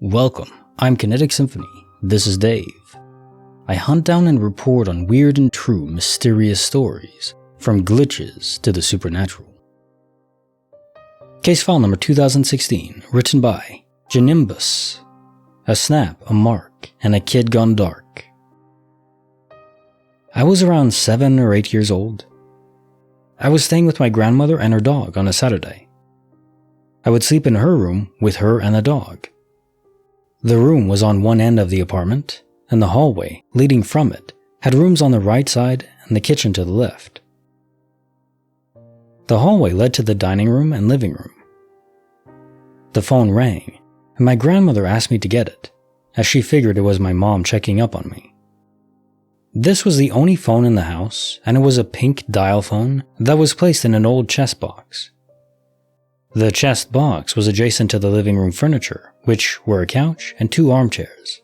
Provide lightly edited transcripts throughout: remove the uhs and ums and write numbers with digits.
Welcome, I'm Kinetic Symphony. This is Dave. I hunt down and report on weird and true mysterious stories, from glitches to the supernatural. Case file number 2016, written by Djinimbus. A snap, a mark, and a kid gone dark. I was around 7 or 8 years old. I was staying with my grandmother and her dog on a Saturday. I would sleep in her room with her and the dog. The room was on one end of the apartment, and the hallway leading from it had rooms on the right side and the kitchen to the left. The hallway led to the dining room and living room. The phone rang, and my grandmother asked me to get it, as she figured it was my mom checking up on me. This was the only phone in the house, and it was a pink dial phone that was placed in an old chest box. The chest box was adjacent to the living room furniture, which were a couch and 2 armchairs.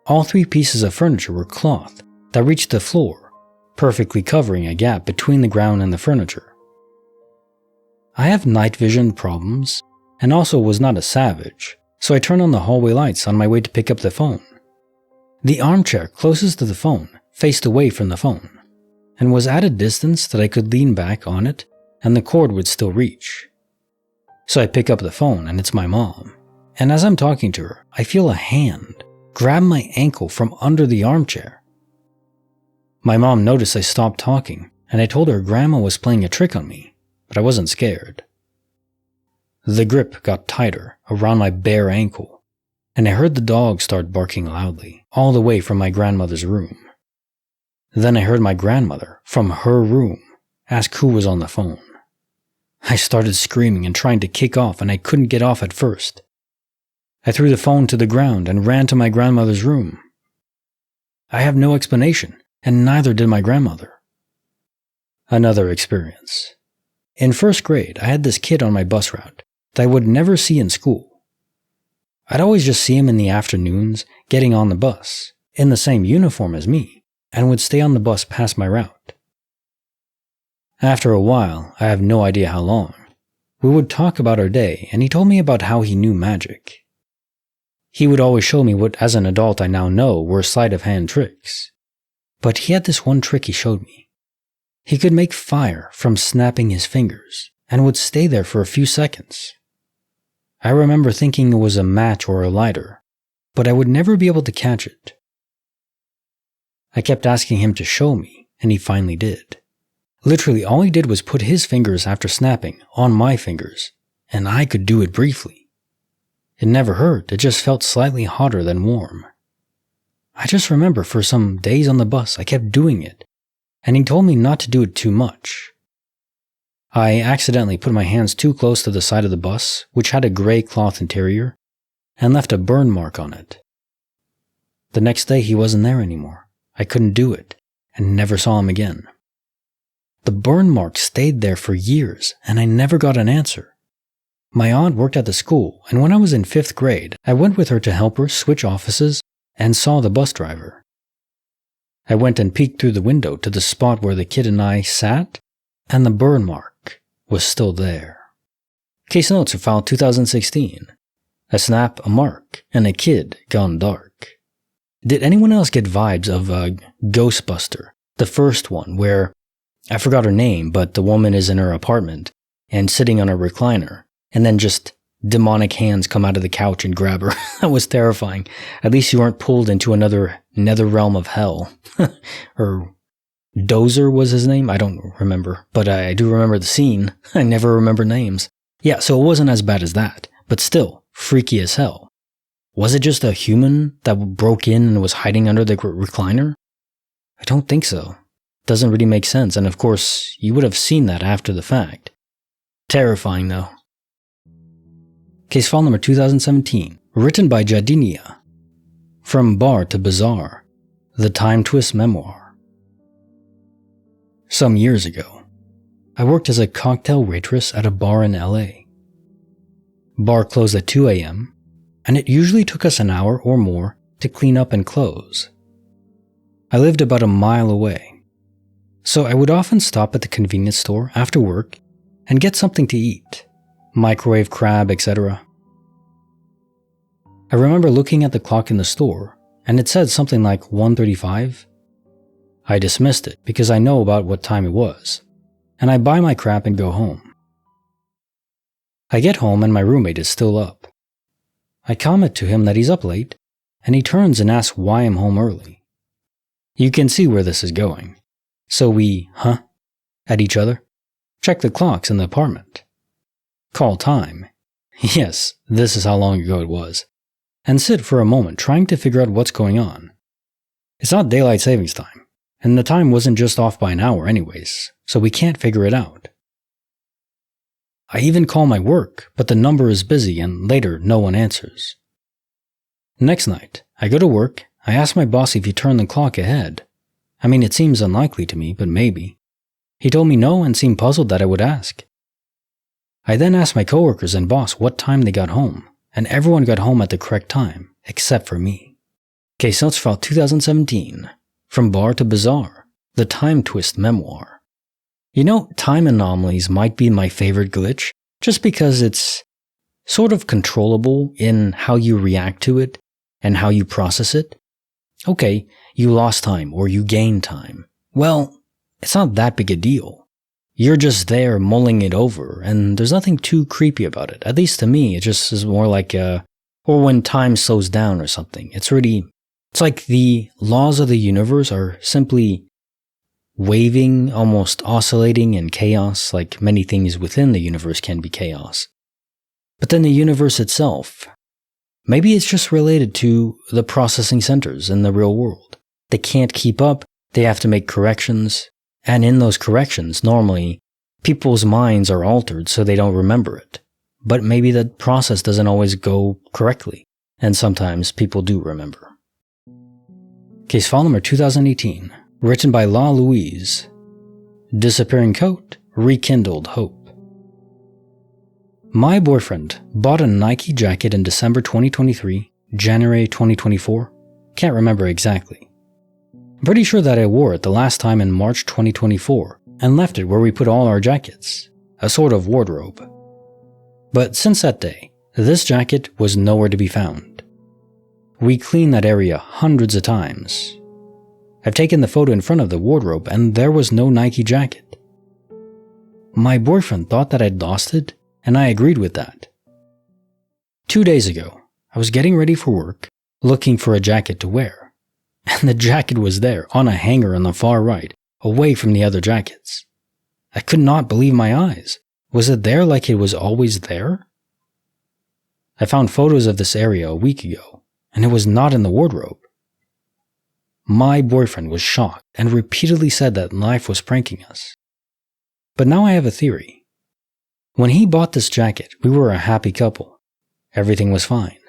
All 3 pieces of furniture were cloth that reached the floor, perfectly covering a gap between the ground and the furniture. I have night vision problems, and also was not a savage, so I turned on the hallway lights on my way to pick up the phone. The armchair closest to the phone faced away from the phone, and was at a distance that I could lean back on it and the cord would still reach. So I pick up the phone and it's my mom, and as I'm talking to her, I feel a hand grab my ankle from under the armchair. My mom noticed I stopped talking, and I told her Grandma was playing a trick on me, but I wasn't scared. The grip got tighter around my bare ankle, and I heard the dog start barking loudly, all the way from my grandmother's room. Then I heard my grandmother, from her room, ask who was on the phone. I started screaming and trying to kick off, and I couldn't get off at first. I threw the phone to the ground and ran to my grandmother's room. I have no explanation, and neither did my grandmother. Another experience. In 1st grade, I had this kid on my bus route that I would never see in school. I'd always just see him in the afternoons getting on the bus, in the same uniform as me, and would stay on the bus past my route. After a while, I have no idea how long, we would talk about our day, and he told me about how he knew magic. He would always show me what, as an adult, I now know were sleight-of-hand tricks. But he had this one trick he showed me. He could make fire from snapping his fingers, and would stay there for a few seconds. I remember thinking it was a match or a lighter, but I would never be able to catch it. I kept asking him to show me, and he finally did. Literally, all he did was put his fingers after snapping on my fingers, and I could do it briefly. It never hurt, it just felt slightly hotter than warm. I just remember for some days on the bus I kept doing it, and he told me not to do it too much. I accidentally put my hands too close to the side of the bus, which had a gray cloth interior, and left a burn mark on it. The next day he wasn't there anymore. I couldn't do it, and never saw him again. The burn mark stayed there for years, and I never got an answer. My aunt worked at the school, and when I was in 5th grade, I went with her to help her switch offices and saw the bus driver. I went and peeked through the window to the spot where the kid and I sat, and the burn mark was still there. Case notes are filed 2016. A snap, a mark, and a kid gone dark. Did anyone else get vibes of Ghostbuster, the first one, where I forgot her name, but the woman is in her apartment and sitting on a recliner, and then just demonic hands come out of the couch and grab her? That was terrifying. At least you weren't pulled into another nether realm of hell. Or Dozer was his name? I don't remember, but I do remember the scene. I never remember names. Yeah, so it wasn't as bad as that, but still freaky as hell. Was it just a human that broke in and was hiding under the recliner? I don't think so. Doesn't really make sense, and of course, you would have seen that after the fact. Terrifying though. Case file number 2017, written by Jadiana. From Bar to Bizarre, the Time Twist Memoir. Some years ago, I worked as a cocktail waitress at a bar in LA. Bar closed at 2 a.m., and it usually took us an hour or more to clean up and close. I lived about a mile away, so I would often stop at the convenience store after work and get something to eat, microwave crab, etc. I remember looking at the clock in the store, and it said something like 1:35. I dismissed it because I know about what time it was, and I buy my crap and go home. I get home and my roommate is still up. I comment to him that he's up late, and he turns and asks why I'm home early. You can see where this is going. So we, at each other, check the clocks in the apartment, call time, yes, this is how long ago it was, and sit for a moment trying to figure out what's going on. It's not daylight savings time, and the time wasn't just off by an hour anyways, so we can't figure it out. I even call my work, but the number is busy and later no one answers. Next night, I go to work, I ask my boss if he turned the clock ahead. I mean, it seems unlikely to me, but maybe. He told me no and seemed puzzled that I would ask. I then asked my coworkers and boss what time they got home, and everyone got home at the correct time, except for me. Case notes for 2017. From Bar to Bizarre, the Time Twist Memoir. You know, time anomalies might be my favorite glitch, just because it's sort of controllable in how you react to it and how you process it. Okay, you lost time or you gained time. Well, it's not that big a deal. You're just there mulling it over, and there's nothing too creepy about it. At least to me, it just is more like or when time slows down or something. It's like the laws of the universe are simply waving, almost oscillating in chaos, like many things within the universe can be chaos. But then the universe itself, maybe it's just related to the processing centers in the real world. They can't keep up, they have to make corrections, and in those corrections, normally, people's minds are altered so they don't remember it. But maybe the process doesn't always go correctly, and sometimes people do remember. Case file number 2018, written by Lauloise. Disappearing coat, rekindled hope. My boyfriend bought a Nike jacket in December 2023, January 2024, can't remember exactly. I'm pretty sure that I wore it the last time in March 2024 and left it where we put all our jackets, a sort of wardrobe. But since that day, this jacket was nowhere to be found. We cleaned that area hundreds of times. I've taken the photo in front of the wardrobe and there was no Nike jacket. My boyfriend thought that I'd lost it, and I agreed with that. 2 days ago, I was getting ready for work, looking for a jacket to wear, and the jacket was there on a hanger on the far right, away from the other jackets. I could not believe my eyes. Was it there like it was always there? I found photos of this area a week ago, and it was not in the wardrobe. My boyfriend was shocked and repeatedly said that life was pranking us. But now I have a theory. When he bought this jacket, we were a happy couple. Everything was fine.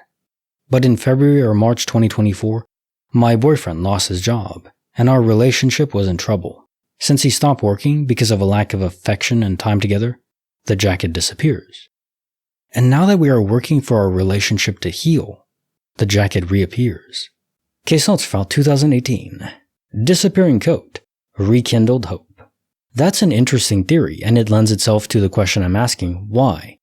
But in February or March 2024, my boyfriend lost his job, and our relationship was in trouble. Since he stopped working because of a lack of affection and time together, the jacket disappears. And now that we are working for our relationship to heal, the jacket reappears. Case notes file 2018. Disappearing coat, rekindled hope. That's an interesting theory, and it lends itself to the question I'm asking, why?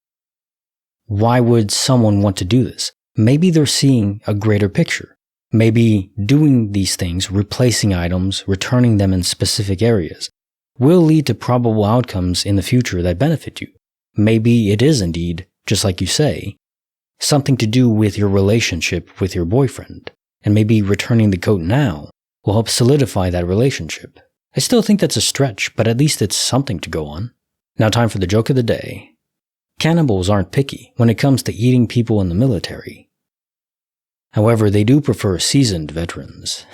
Why would someone want to do this? Maybe they're seeing a greater picture. Maybe doing these things, replacing items, returning them in specific areas, will lead to probable outcomes in the future that benefit you. Maybe it is indeed, just like you say, something to do with your relationship with your boyfriend, and maybe returning the coat now will help solidify that relationship. I still think that's a stretch, but at least it's something to go on. Now time for the joke of the day. Cannibals aren't picky when it comes to eating people in the military. However, they do prefer seasoned veterans.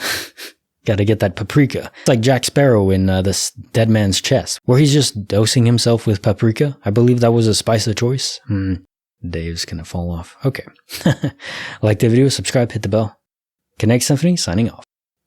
Gotta get that paprika. It's like Jack Sparrow in this Dead Man's Chest, where he's just dosing himself with paprika. I believe that was a spice of choice. Dave's gonna fall off. Okay. Like the video, subscribe, hit the bell. Kinetic Symphony signing off.